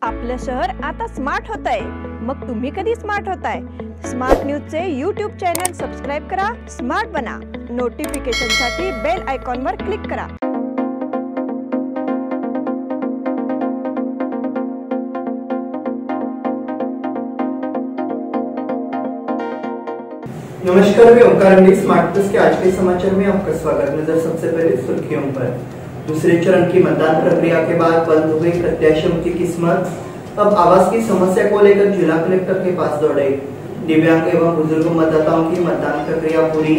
आपलं शहर आता स्मार्ट होत आहे। मग तुम्ही कधी स्मार्ट होताय? स्मार्ट न्यूजचे यूट्यूब चॅनल सबस्क्राइब करा, स्मार्ट बना। नोटिफिकेशनसाठी बेल आयकॉनवर क्लिक करा। नमस्कार, मैं ओंकार स्मार्ट प्लस के आज के समाचार में आपका स्वागत। नजर सबसे पहले सुर्खियों पर। दूसरे चरण की मतदान प्रक्रिया के बाद बंद हो गई प्रत्याशियों की किस्मत। अब आवास की समस्या को लेकर जिला कलेक्टर के पास दौड़े। दिव्यांग एवं बुजुर्ग मतदाताओं की मतदान प्रक्रिया पूरी।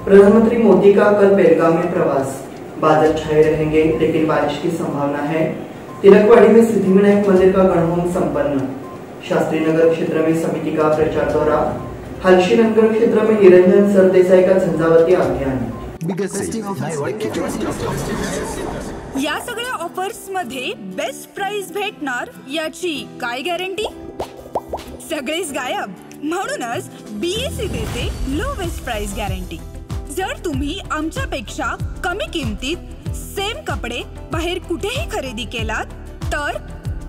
प्रधानमंत्री मोदी का कल बेलगाम में प्रवास। बादल छाए रहेंगे लेकिन बारिश की संभावना है। तिलकवाड़ी में सिद्धिविनायक मंदिर का गणहोम संपन्न। शास्त्री नगर क्षेत्र में समिति का प्रचार दौरा। हलशीनगर क्षेत्र में निरंजन सरदेसाई का झंझावाती अभियान। या सगळ्या ऑफर्स मध्ये बेस्ट प्राइस भेटणार याची काय गॅरंटी? सगळेच गायब। म्हणूनच बीएससी देते लोवेस्ट प्राइस गॅरंटी। जर तुम्ही आमच्यापेक्षा कमी किमतीत सेम कपडे बाहेर कुठेही खरेदी केलात तर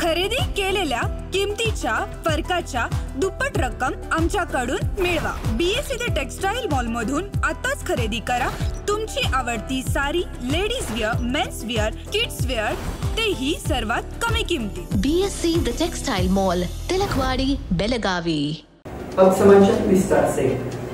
खरेदी केलेल्या किमतीच्या फरकाच्या दुप्पट रक्कम आमच्याकडून मिळवा। बीएससी द टेक्सटाईल मॉल मधून आताच खरेदी करा तुमची आवडती sari, ladies wear, mens wear, kids wear, तेही सर्वात कमी किमतीत। BSC the textile mall, Tilakwadi, Belagavi. अब समाचार विस्तार से।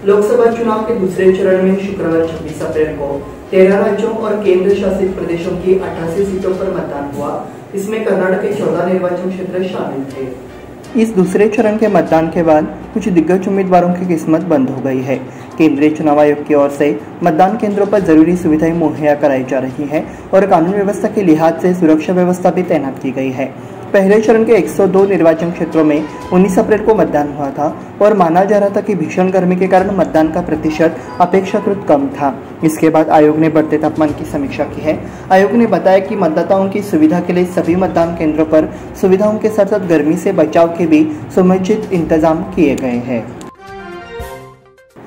लोकसभा चुनाव के दूसरे चरण में शुक्रवार 26 अप्रैल को 13 राज्यों और केंद्र शासित प्रदेशों की 88 सीटों पर मतदान हुआ। इसमें कर्नाटक के 14 निर्वाचन क्षेत्र शामिल थे। इस दूसरे चरण के मतदान के बाद कुछ दिग्गज उम्मीदवारों की किस्मत बंद हो गई है। केंद्रीय चुनाव आयोग की ओर से मतदान केंद्रों पर जरूरी सुविधाएं मुहैया कराई जा रही है और कानून व्यवस्था के लिहाज से सुरक्षा व्यवस्था भी तैनात की गई है। पहले चरण के 102 निर्वाचन क्षेत्रों में 19 अप्रैल को मतदान हुआ था और माना जा रहा था कि भीषण गर्मी के कारण मतदान का प्रतिशत अपेक्षाकृत कम था। इसके बाद आयोग ने बढ़ते तापमान की समीक्षा की है। आयोग ने बताया कि मतदाताओं की सुविधा के लिए सभी मतदान केंद्रों पर सुविधाओं के साथ साथ गर्मी से बचाव के भी समुचित इंतजाम किए गए हैं।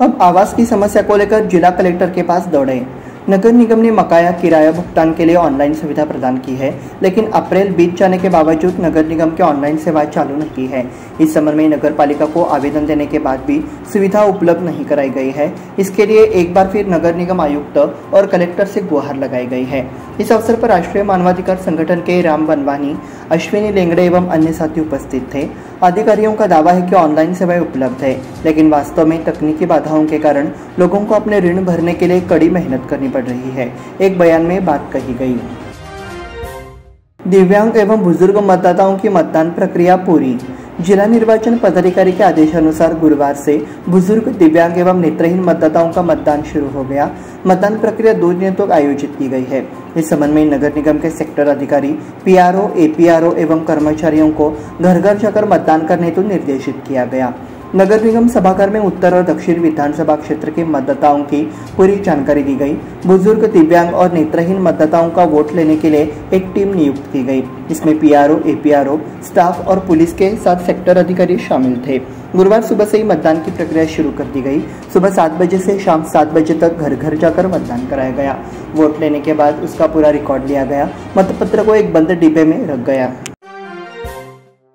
अब आवास की समस्या को लेकर जिला कलेक्टर के पास दौड़े। नगर निगम ने बकाया किराया भुगतान के लिए ऑनलाइन सुविधा प्रदान की है, लेकिन अप्रैल बीत जाने के बावजूद नगर निगम की ऑनलाइन सेवा चालू नहीं की है। इस संबंध में नगर पालिका को आवेदन देने के बाद भी सुविधा उपलब्ध नहीं कराई गई है। इसके लिए एक बार फिर नगर निगम आयुक्त और कलेक्टर से गुहार लगाई गई है। इस अवसर पर राष्ट्रीय मानवाधिकार संगठन के राम बनवानी, अश्विनी लेंगड़े एवं अन्य साथी उपस्थित थे। अधिकारियों का दावा है कि ऑनलाइन सेवाएं उपलब्ध है, लेकिन वास्तव में तकनीकी बाधाओं के कारण लोगों को अपने ऋण भरने के लिए कड़ी मेहनत करनी पड़ रही है। एक बयान में बात कही गई। दिव्यांग एवं बुजुर्ग मतदाताओं की मतदान प्रक्रिया पूरी। जिला निर्वाचन पदाधिकारी के आदेशानुसार गुरुवार से बुजुर्ग, दिव्यांग एवं नेत्रहीन मतदाताओं का मतदान शुरू हो गया। मतदान प्रक्रिया 2 दिनों तक आयोजित की गई है। इस संबंध में नगर निगम के सेक्टर अधिकारी, पीआरओ, एपीआरओ एवं कर्मचारियों को घर घर जाकर मतदान करने हेतु निर्देशित किया गया। नगर निगम सभागार में उत्तर और दक्षिण विधानसभा क्षेत्र के मतदाताओं की पूरी जानकारी दी गई। बुजुर्ग, दिव्यांग और नेत्रहीन मतदाताओं का वोट लेने के लिए एक टीम नियुक्त की गई। इसमें पीआरओ, एपीआरओ, स्टाफ और पुलिस के साथ सेक्टर अधिकारी शामिल थे। गुरुवार सुबह से ही मतदान की प्रक्रिया शुरू कर दी गई। सुबह 7 बजे से शाम 7 बजे तक घर घर जाकर मतदान कराया गया। वोट लेने के बाद उसका पूरा रिकॉर्ड लिया गया। मतपत्र को एक बंद डिब्बे में रख गया।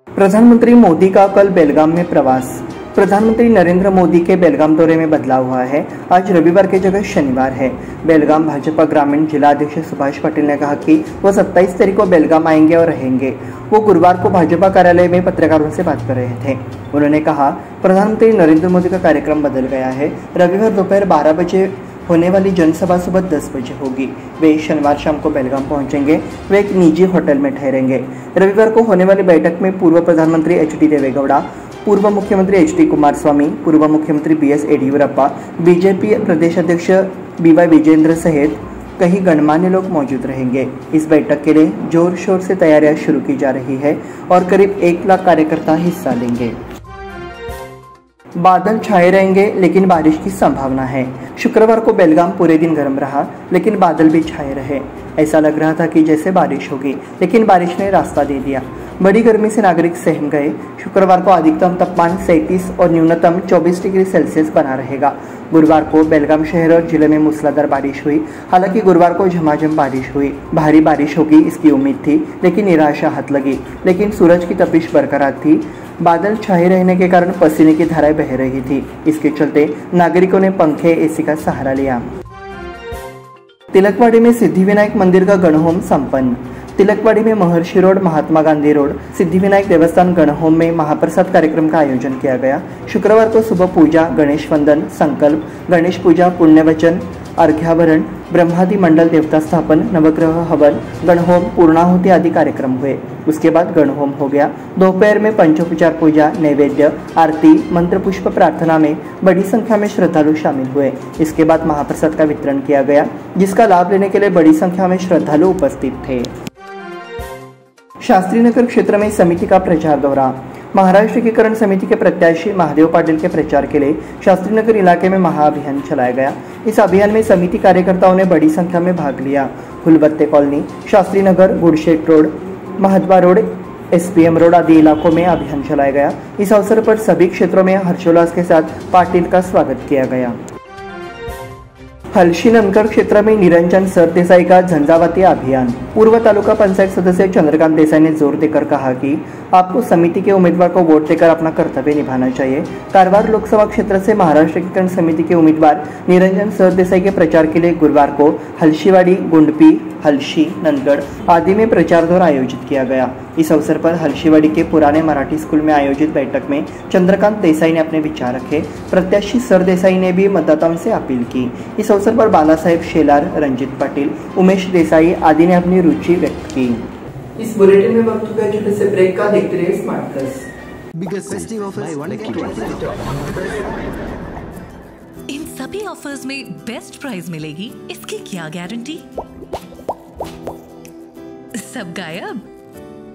प्रधानमंत्री मोदी का कल बेलगाम में प्रवास। प्रधानमंत्री नरेंद्र मोदी के बेलगाम दौरे में बदलाव हुआ है। आज रविवार की जगह शनिवार है। बेलगाम भाजपा ग्रामीण जिला अध्यक्ष सुभाष पटेल ने कहा कि वो 27 तारीख को बेलगाम आएंगे और रहेंगे। वो गुरुवार को भाजपा कार्यालय में पत्रकारों से बात कर रहे थे। उन्होंने कहा, प्रधानमंत्री नरेंद्र मोदी का कार्यक्रम बदल गया है। रविवार दोपहर 12 बजे होने वाली जनसभा सुबह 10 बजे होगी। वे शनिवार शाम को बेलगाम पहुंचेंगे। वे एक निजी होटल में ठहरेंगे। रविवार को होने वाली बैठक में पूर्व प्रधानमंत्री एच.डी. देवेगौड़ा, पूर्व मुख्यमंत्री एच.डी. कुमारस्वामी, पूर्व मुख्यमंत्री बी.एस. येडियुरप्पा, बीजेपी प्रदेश अध्यक्ष बी.वाई. विजेंद्र सहित कई गणमान्य लोग मौजूद रहेंगे। इस बैठक के लिए जोर शोर से तैयारियां शुरू की जा रही है और करीब 1 लाख कार्यकर्ता हिस्सा लेंगे। बादल छाए रहेंगे लेकिन बारिश की संभावना है। शुक्रवार को बेलगाम पूरे दिन गर्म रहा लेकिन बादल भी छाए रहे। ऐसा लग रहा था कि जैसे बारिश होगी, लेकिन बारिश ने रास्ता दे दिया। बड़ी गर्मी से नागरिक सहम गए। शुक्रवार को अधिकतम तापमान 37 और न्यूनतम 24 डिग्री सेल्सियस बना रहेगा। गुरुवार को बेलगाम शहर और जिले में मूसलाधार बारिश हुई। हालांकि गुरुवार को झमाझम बारिश हुई। भारी बारिश होगी इसकी उम्मीद थी, लेकिन निराशा हाथ लगी। लेकिन सूरज की तपिश बरकरार थी। बादल छाए रहने के कारण पसीने की धाराएं बह रही थी। इसके चलते नागरिकों ने पंखे, एसी का सहारा लिया। तिलकवाड़ी में सिद्धिविनायक मंदिर का गणहोम संपन्न। तिलकवाड़ी में महर्षि रोड, महात्मा गांधी रोड, सिद्धिविनायक देवस्थान गणहोम में महाप्रसाद कार्यक्रम का आयोजन किया गया। शुक्रवार को सुबह पूजा, गणेश वंदन, संकल्प, गणेश पूजा, पुण्यवचन, अर्घ्याभरण, ब्रह्मादि मंडल देवता स्थापन, नवग्रह हवन, गणहोम, पूर्णाहुति आदि कार्यक्रम हुए। उसके बाद गणहोम हो गया। दोपहर में पंचोपचार पूजा, नैवेद्य, आरती, मंत्र पुष्प प्रार्थना में बड़ी संख्या में श्रद्धालु शामिल हुए। इसके बाद महाप्रसाद का वितरण किया गया, जिसका लाभ लेने के लिए बड़ी संख्या में श्रद्धालु उपस्थित थे। शास्त्रीनगर क्षेत्र में समिति का प्रचार दौरा। महाराष्ट्र एकीकरण समिति के प्रत्याशी महादेव पाटिल के प्रचार के लिए शास्त्रीनगर इलाके में महाअभियान चलाया गया। इस अभियान में समिति कार्यकर्ताओं ने बड़ी संख्या में भाग लिया। Hulbatte colony, Shastrinagar, Gudshed road, Mahadwa road, SPM road आदि इलाकों में अभियान चलाया गया। इस अवसर पर सभी क्षेत्रों में हर्षोल्लास के साथ पाटिल का स्वागत किया गया। हलशी ननकर क्षेत्र में निरंजन सरदेसाई का झंझावाती अभियान। पूर्व तालुका पंचायत सदस्य चंद्रकांत देसाई ने जोर देकर कहा कि आपको समिति के उम्मीदवार को वोट देकर अपना कर्तव्य निभाना चाहिए। कारवार लोकसभा क्षेत्र से महाराष्ट्र एकीकरण समिति के उम्मीदवार निरंजन सरदेसाई के प्रचार के लिए गुरुवार को हलशीवाड़ी, गुंडपी, हलशी, नंदगढ़ आदि में प्रचार दौरा आयोजित किया गया। इस अवसर पर हलशीवाड़ी के पुराने मराठी स्कूल में आयोजित बैठक में चंद्रकांत देसाई ने अपने विचार रखे। प्रत्याशी सरदेसाई ने भी मतदाताओं से अपील की। इस अवसर पर बालासाहेब शेलार, रंजित पाटिल, उमेश देसाई आदि ने अपनी रुचि व्यक्त की। इस बुलेटिन में वक्त हो गया छोटे से ब्रेक का। देखते रहिए स्मार्ट प्लस। इन सभी ऑफर्स में बेस्ट प्राइस मिलेगी, इसकी क्या गारंटी? सब गायब,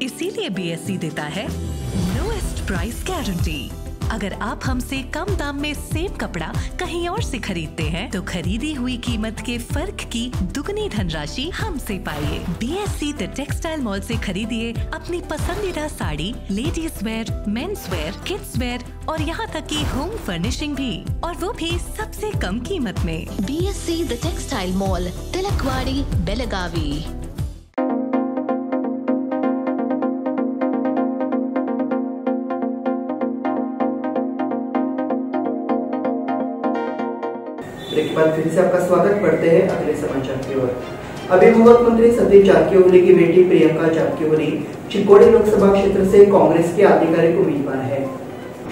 इसीलिए BSE देता है लोएस्ट प्राइस गारंटी। अगर आप हमसे कम दाम में सेम कपड़ा कहीं और से खरीदते हैं तो खरीदी हुई कीमत के फर्क की दुगनी धनराशि हमसे पाइए। BSE द टेक्सटाइल मॉल से खरीदिए अपनी पसंदीदा sari, ladies wear, men's wear, kids where और यहाँ तक की होम फर्निशिंग भी, और वो भी सबसे कम कीमत में। BSE the textile mall, Tilakwadi, Belagavi. Break के बाद फिर से आपका स्वागत। बढ़ते हैं अगले समाचार की ओर। अभिभावक मंत्री सतीश जारकिहोली की बेटी प्रियंका जारकिहोली चिकोड़ी लोकसभा क्षेत्र से कांग्रेस के आधिकारिक उम्मीदवार है।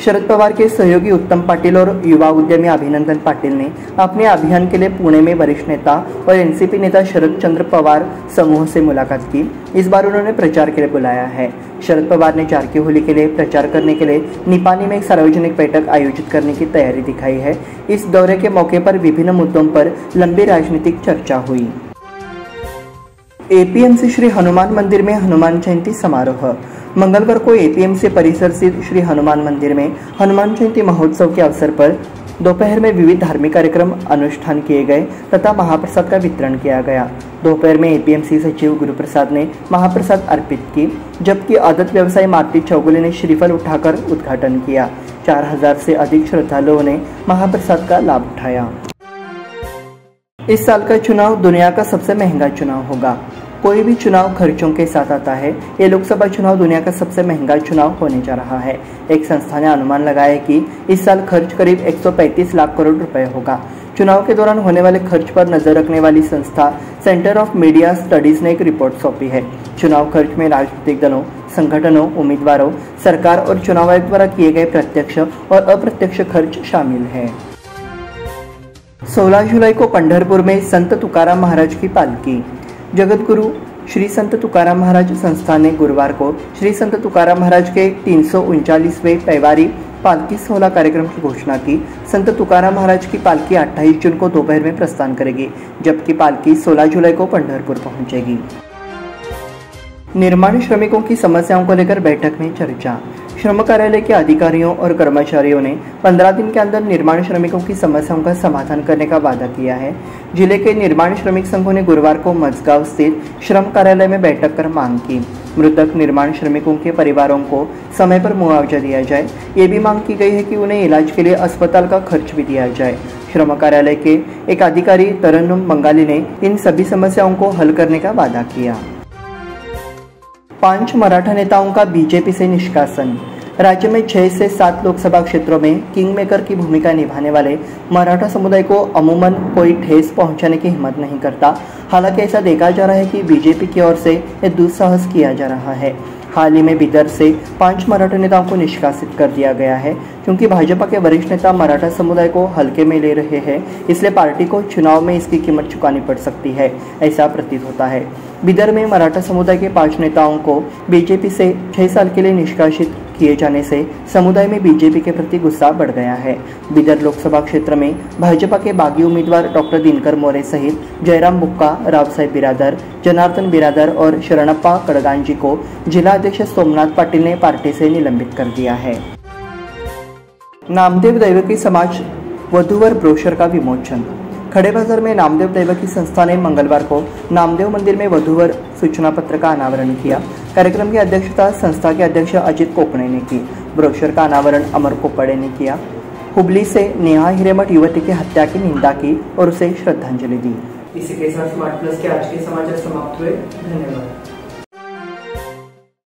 शरद पवार के सहयोगी उत्तम पाटिल और युवा उद्यमी अभिनंदन पाटिल ने अपने अभियान के लिए पुणे में वरिष्ठ नेता और NCP नेता शरद चंद्र पवार समूह से मुलाकात की। इस बार उन्होंने प्रचार के लिए बुलाया है। शरद पवार ने जारकिहोली के लिए प्रचार करने के लिए निपानी में एक सार्वजनिक बैठक आयोजित करने की तैयारी दिखाई है। इस दौरे के मौके पर विभिन्न मुद्दों पर लंबी राजनीतिक चर्चा हुई। APMC श्री हनुमान मंदिर में हनुमान जयंती समारोह। मंगलवार को APMC परिसर स्थित श्री हनुमान मंदिर में हनुमान जयंती महोत्सव के अवसर पर दोपहर में विविध धार्मिक कार्यक्रम अनुष्ठान किए गए तथा महाप्रसाद का वितरण किया गया। दोपहर में APMC सचिव गुरुप्रसाद ने महाप्रसाद अर्पित की, जबकि आदत व्यवसायी मालती चौगुले ने श्रीफल उठाकर उद्घाटन किया। 4000 से अधिक श्रद्धालुओं ने महाप्रसाद का लाभ उठाया। इस साल का चुनाव दुनिया का सबसे महंगा चुनाव होगा। कोई भी चुनाव खर्चों के साथ आता है। ये लोकसभा चुनाव दुनिया का सबसे महंगा चुनाव होने जा रहा है। एक संस्था ने अनुमान लगाया है कि इस साल खर्च करीब 135 लाख करोड़ रुपए होगा। चुनाव के दौरान होने वाले खर्च पर नजर रखने वाली संस्था सेंटर ऑफ मीडिया स्टडीज ने एक रिपोर्ट सौंपी है। चुनाव खर्च में राजनीतिक दलों, संगठनों, उम्मीदवारों, सरकार और चुनाव आयोग द्वारा किए गए प्रत्यक्ष और अप्रत्यक्ष खर्च शामिल है। 16 जुलाई को पंढरपुर में संत तुकाराम महाराज की पालकी। जगत गुरु श्री संत तुकाराम महाराज संस्थान ने गुरुवार को श्री संत तुकाराम महाराज के 339वें पैवारी पालकी सोहला कार्यक्रम की घोषणा की। संत तुकाराम महाराज की पालकी 28 जून को दोपहर में प्रस्थान करेगी, जबकि पालकी 16 जुलाई को पंढरपुर पहुंचेगी। निर्माण श्रमिकों की समस्याओं को लेकर बैठक में चर्चा। श्रम कार्यालय के अधिकारियों और कर्मचारियों ने 15 दिन के अंदर निर्माण श्रमिकों की समस्याओं का समाधान करने का वादा किया है। जिले के निर्माण श्रमिक संघों ने गुरुवार को मझगांव स्थित श्रम कार्यालय में बैठक कर मांग की। मृतक निर्माण श्रमिकों के परिवारों को समय पर मुआवजा दिया जाए। ये भी मांग की गई है कि उन्हें इलाज के लिए अस्पताल का खर्च भी दिया जाए। श्रम कार्यालय के एक अधिकारी तरन्नुम बंगाली ने इन सभी समस्याओं को हल करने का वादा किया। 5 मराठा नेताओं का बीजेपी से निष्कासन। राज्य में 6 से 7 लोकसभा क्षेत्रों में किंग मेकर की भूमिका निभाने वाले मराठा समुदाय को अमूमन कोई ठेस पहुंचाने की हिम्मत नहीं करता। हालांकि ऐसा देखा जा रहा है कि बीजेपी की ओर से यह दुस्साहस किया जा रहा है। हाल ही में बिदर से 5 मराठा नेताओं को निष्कासित कर दिया गया है। क्योंकि भाजपा के वरिष्ठ नेता मराठा समुदाय को हल्के में ले रहे हैं, इसलिए पार्टी को चुनाव में इसकी कीमत चुकानी पड़ सकती है, ऐसा प्रतीत होता है। बिदर में मराठा समुदाय के 5 नेताओं को बीजेपी से 6 साल के लिए निष्कासित किए जाने से समुदाय में बीजेपी के प्रति गुस्सा बढ़ गया है। बिदर लोकसभा क्षेत्र में भाजपा के बागी उम्मीदवार डॉक्टर दिनकर मोरे सहित जयराम बुक्का, राव साहेब बिरादर, जनार्दन बिरादर और शरणप्पा कड़गांजी को जिला अध्यक्ष सोमनाथ पाटिल ने पार्टी से निलंबित कर दिया है। नामदेव दैवकी समाज वधूवर ब्रोशर का विमोचन। खड़े बाजार में नामदेव दैवकी संस्था ने मंगलवार को नामदेव मंदिर में वधूवर सूचना पत्र का अनावरण किया। कार्यक्रम की अध्यक्षता संस्था के अध्यक्ष अजित कोकणे ने की। ब्रोशर का अनावरण अमर कोपड़े ने किया। हुबली से नेहा हिरेमठ युवती की हत्या की निंदा की और उसे श्रद्धांजलि दी। इसी के साथ स्मार्ट प्लस के आज के समाचार समाप्त हुए। धन्यवाद।